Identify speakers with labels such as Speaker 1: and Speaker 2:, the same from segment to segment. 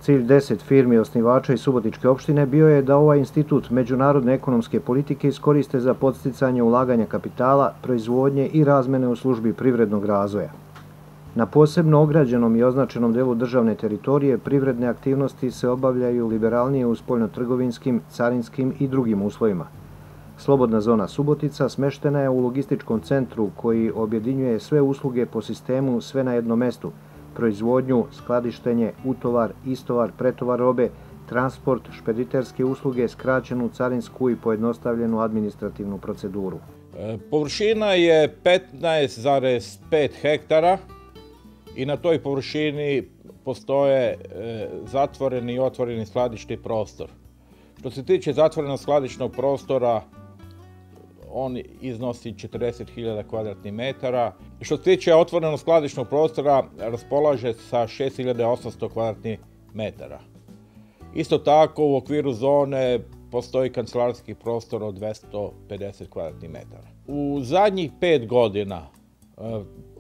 Speaker 1: Cilj 10 firmi osnivača iz Subotičke opštine bio je da ovaj institut međunarodne ekonomske politike iskoriste za podsticanje ulaganja kapitala, proizvodnje i razmene u službi privrednog razvoja. Na posebno ograđenom i označenom delu državne teritorije privredne aktivnosti se obavljaju liberalnije u spoljnotrgovinskim, carinskim i drugim uslovima. Slobodna zona Subotica smeštena je u logističkom centru koji objedinjuje sve usluge po sistemu sve na jednom mestu, proizvodnju, skladištenje, utovar, istovar, pretovar robe, transport, špediterske usluge, skraćenu carinsku i pojednostavljenu administrativnu proceduru.
Speaker 2: Površina je 15,5 hektara i na toj površini postoje zatvoreni i otvoreni skladišni prostor. Što se tiče zatvorenog skladišnog prostora, on iznosi 40.000 kvadratnih metara. Što se tiče otvorenog skladišnog prostora, raspolaže sa 6.800 kvadratnih metara. Isto tako, u okviru zone postoji kancelarski prostor od 250 kvadratnih metara. U zadnjih 5 godina,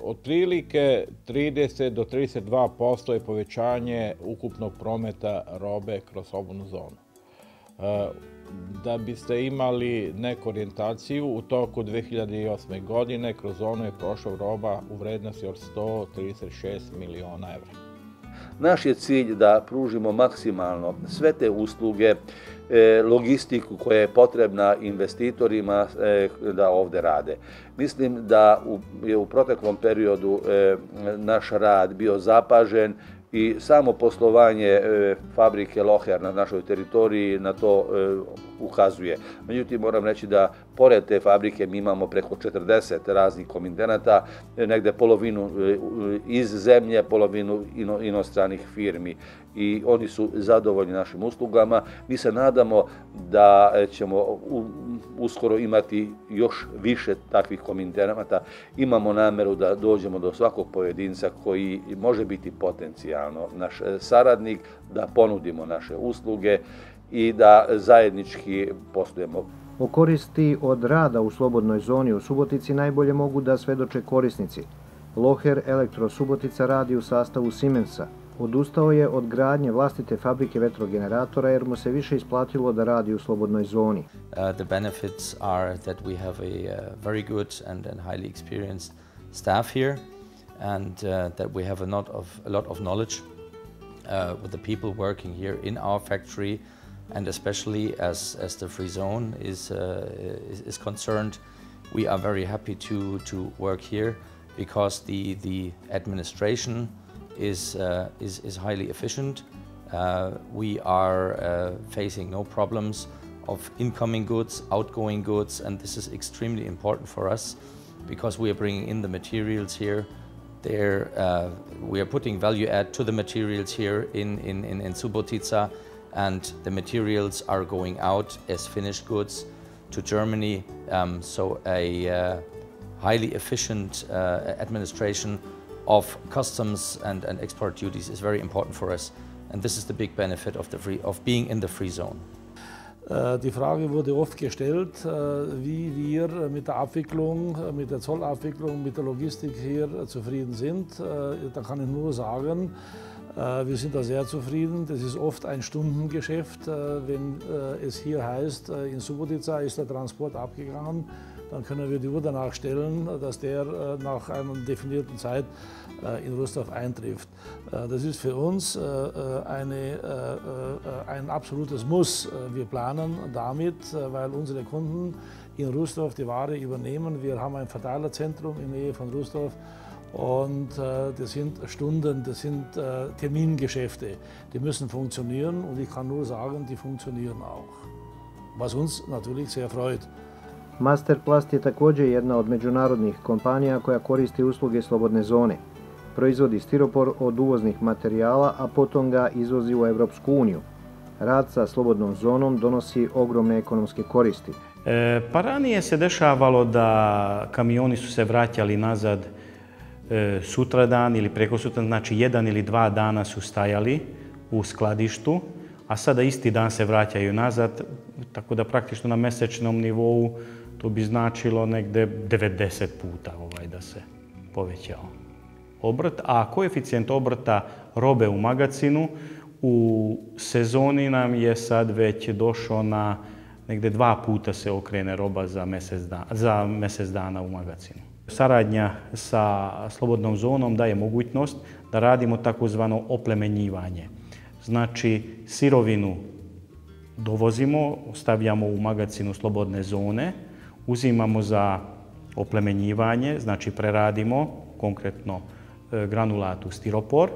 Speaker 2: otprilike 30 do 32% je povećanje ukupnog prometa robe kroz slobodnu zonu. Da biste imali neku orijentaciju, u toku 2008. godine kroz zonu je prošla roba u vrednosti od 136 miliona evra.
Speaker 3: Naš je cilj da pružimo maksimalno sve te usluge, logistiku koja je potrebna investitorima da ovde rade. Mislim da je u proteklom periodu naš rad bio zapažen i samo poslovanje fabrike Loher na našoj teritoriji na to ukazuje. Međutim, moram reći da pored te fabrike mi imamo preko 40 raznih komitenata, negde polovinu iz zemlje, polovinu inostranih firmi i oni su zadovoljni našim uslugama. Mi se nadamo da ćemo uskoro imati još više takvih komitenata. Imamo nameru da dođemo do svakog pojedinca koji može biti potencijalno naš saradnik, da ponudimo naše usluge i da zajednički poslujemo.
Speaker 1: O koristi od rada u slobodnoj zoni u Subotici najbolje mogu da svedoče korisnici. Loher Elektro Subotica radi u sastavu Siemensa. Odustao je od gradnje vlastite fabrike vetrogeneratora jer mu se više isplatilo da radi u slobodnoj zoni.
Speaker 4: The benefits are that we have a very good and highly experienced staff here and that we have a lot of knowledge with the people working here in our factory, and especially as the free zone is concerned, we are very happy to work here because the administration is highly efficient. We are facing no problems of incoming goods, outgoing goods, and this is extremely important for us because we are bringing in the materials here. We are putting value add to the materials here in Subotica, and the materials are going out as finished goods to Germany. So a highly efficient administration of customs and export duties is very important for us, and this is the big benefit of being in the free zone.
Speaker 5: Die Frage wurde oft gestellt, wie wir mit der Abwicklung, mit der Zollabwicklung, mit der Logistik hier zufrieden sind. Da kann ich nur sagen, wir sind da sehr zufrieden. Das ist oft ein Stundengeschäft. Wenn es hier heißt, in Subotica ist der Transport abgegangen, dann können wir die Uhr danach stellen, dass der nach einer definierten Zeit in Rostov eintrifft. Das ist für uns ein absolutes Muss. Wir planen damit, weil unsere Kunden in Rostov die Ware übernehmen. Wir haben ein Verteilerzentrum in der Nähe von Rostov. Und das sind Stunden, das sind Termingeschäfte, die müssen funktionieren und ich kann nur sagen, die funktionieren auch. Was uns natürlich sehr freut.
Speaker 1: Masterplast je također jedna od međunarodnih kompanija koja koristi usluge slobodne zone. Proizvodi stiropor od uvoznih materijala, a potom ga izvozi u Evropsku uniju. Rad sa slobodnom zonom donosi ogromne ekonomske koristi.
Speaker 6: Pa ranije se dešavalo da kamioni su se vraćali nazad sutradan ili prekosutradan, znači 1 ili 2 dana su stajali u skladištu, a sada isti dan se vraćaju nazad, tako da praktično na mesečnom nivou to bi značilo negde 90 puta da se povećao obrt, a koeficijent obrta robe u magacinu U sezoni nam je sad već došao na negde 2 puta se okrene roba za mjesec dana u magazinu. Saradnja sa slobodnom zonom daje mogućnost da radimo takozvano oplemenjivanje. Znači, sirovinu dovozimo, stavljamo u magazinu slobodne zone, uzimamo za oplemenjivanje, znači preradimo konkretno granulat u stiropor,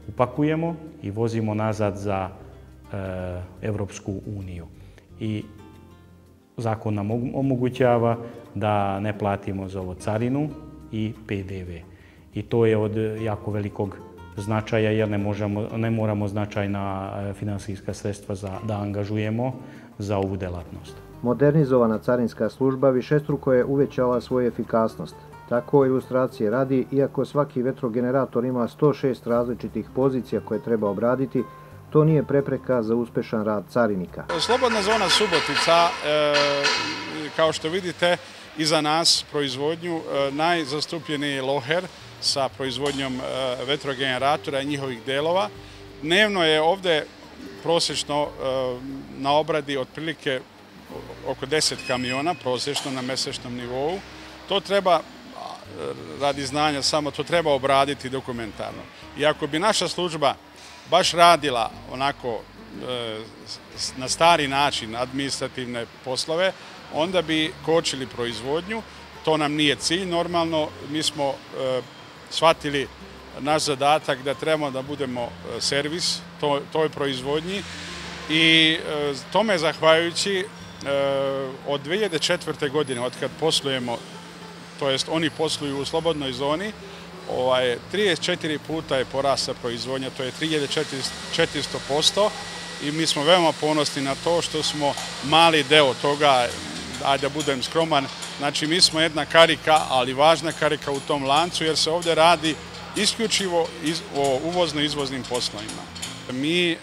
Speaker 6: upakujemo i vozimo nazad za Evropsku uniju. I zakon nam omogućava da ne platimo za ovo carinu i PDV. I to je od jako velikog značaja jer ne moramo značajna finansijska sredstva da angažujemo za ovu delatnost.
Speaker 1: Modernizovana carinska služba višestruko je uvećala svoju efikasnost. Tako ilustracije radi, iako svaki vetrogenerator ima 106 različitih pozicija koje treba obraditi, to nije prepreka za uspešan rad carinika.
Speaker 7: Slobodna zona Subotica, kao što vidite, iza nas proizvodnju najzastupljeniji je Loher sa proizvodnjom vetrogeneratora i njihovih delova. Dnevno je ovdje prosječno na obradi otprilike oko 10 kamiona, prosječno na mesečnom nivou. To treba, radi znanja samo, to treba obraditi dokumentarno. I ako bi naša služba baš radila onako na stari način administrativne poslove, onda bi kočili proizvodnju. To nam nije cilj. Normalno, mi smo shvatili naš zadatak da trebamo da budemo servis toj proizvodnji i tome zahvaljujući od 2004. godine, od kad poslujemo, to jest oni posluju u slobodnoj zoni, 34 puta je porasla proizvodnja, to je 3400% i mi smo veoma ponosni na to što smo mali deo toga, ajde da budem skroman, znači mi smo jedna karika, ali važna karika u tom lancu jer se ovdje radi isključivo o uvozno-izvoznim poslovima. Mi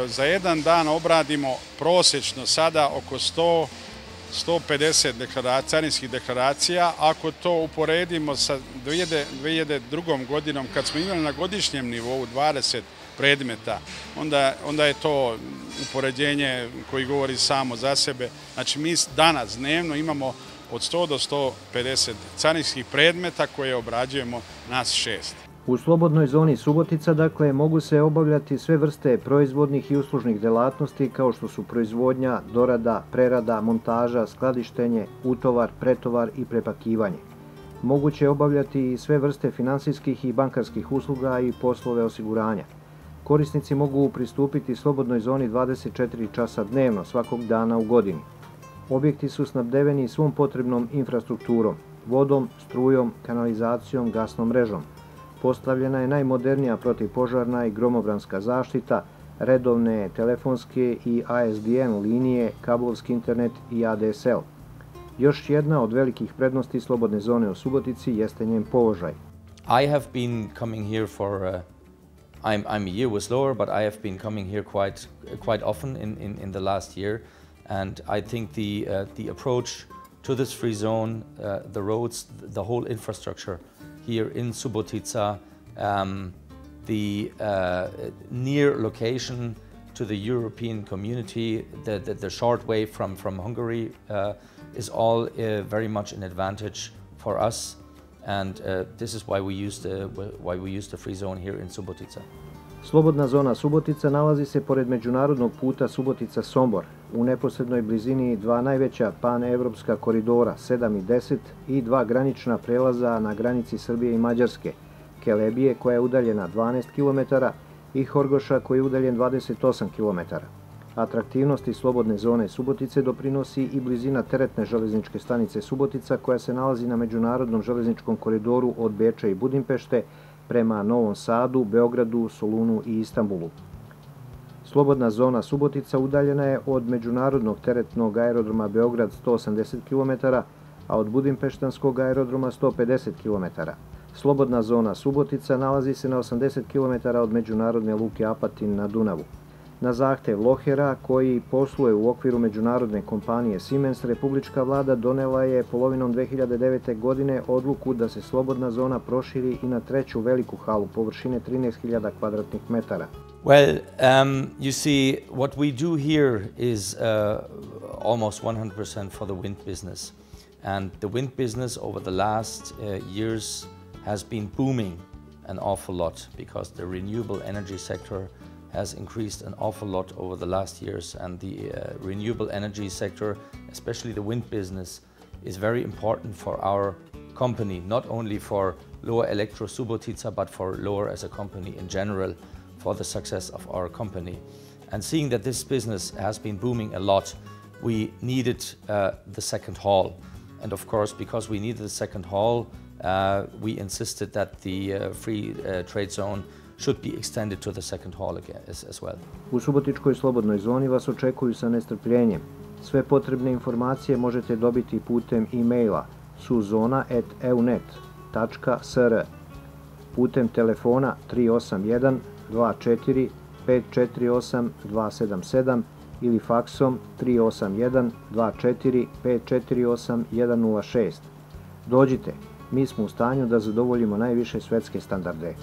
Speaker 7: za jedan dan obradimo prosječno sada oko 150 carinskih deklaracija. Ako to uporedimo sa 2002. godinom, kad smo imali na godišnjem nivou 20 predmeta, onda je to upoređenje koji govori samo za sebe. Znači, mi danas dnevno imamo od 100 do 150 carinskih predmeta koje obrađujemo nas 6.
Speaker 1: U slobodnoj zoni Subotica, dakle, mogu se obavljati sve vrste proizvodnih i uslužnih delatnosti kao što su proizvodnja, dorada, prerada, montaža, skladištenje, utovar, pretovar i prepakivanje. Moguće je obavljati i sve vrste finansijskih i bankarskih usluga i poslove osiguranja. Korisnici mogu pristupiti slobodnoj zoni 24 časa dnevno, svakog dana u godini. Objekti su snabdeveni svom potrebnom infrastrukturom, vodom, strujom, kanalizacijom, gasnom mrežom. Postavljena je najmodernija protivpožarna i gromobranska zaštita, redovne telefonske i ASDN linije, kablovski internet i ADSL. Još jedna od velikih prednosti slobodne zone u Subotici jeste njen položaj.
Speaker 4: I have been coming here for I'm a year with Lower, but I have been coming here quite often in the last year, and I think the approach to this free zone, the roads, the whole infrastructure here in Subotica, the near location to the European community, the short way from Hungary is all very much an advantage for us. And this is why we use the free zone here in Subotica.
Speaker 1: Slobodna zona Subotica nalazi se pored međunarodnog puta Subotica-Sombor, u neposrednoj blizini dva najveća panevropska koridora 7 i 10 i dva granična prelaza na granici Srbije i Mađarske, Kelebije koja je udaljena 12 km i Horgoša koji je udaljen 28 km. Atraktivnosti slobodne zone Subotice doprinosi i blizina teretne železničke stanice Subotica koja se nalazi na međunarodnom železničkom koridoru od Beča i Budimpešte prema Novom Sadu, Beogradu, Solunu i Istanbulu. Slobodna zona Subotica udaljena je od međunarodnog teretnog aerodroma Beograd 180 km, a od Budimpeštanskog aerodroma 150 km. Slobodna zona Subotica nalazi se na 80 km od međunarodne luke Apatin na Dunavu. Na zahtev Lohera, koji posluje u okviru međunarodne kompanije Siemens, republička vlada donela je polovinom 2009. godine odluku da se slobodna zona proširi i na treću veliku halu površine 13.000 kvadratnih metara.
Speaker 4: Well, you see, what we do here is almost 100% for the wind business. And the wind business over the last years has been booming an awful lot because the renewable energy sector has increased an awful lot over the last years, and the renewable energy sector, especially the wind business, is very important for our company, not only for Lower Elektro Subotica, but for Lower as a company in general, for the success of our company. And seeing that this business has been booming a lot, we needed the second hall. And of course, because we needed the second hall, we insisted that the free trade zone should be extended to the second hall again as well.
Speaker 1: U Subotičkoj slobodnoj zoni vas očekuju sa nestrpljenjem. Sve potrebne informacije možete dobiti putem e-maila suzona@eunet.sr, putem telefona 381 24 548 277 ili faksom 381 24 548 106. Dođite, mi smo u stanju da zadovoljimo najviše svetske standarde.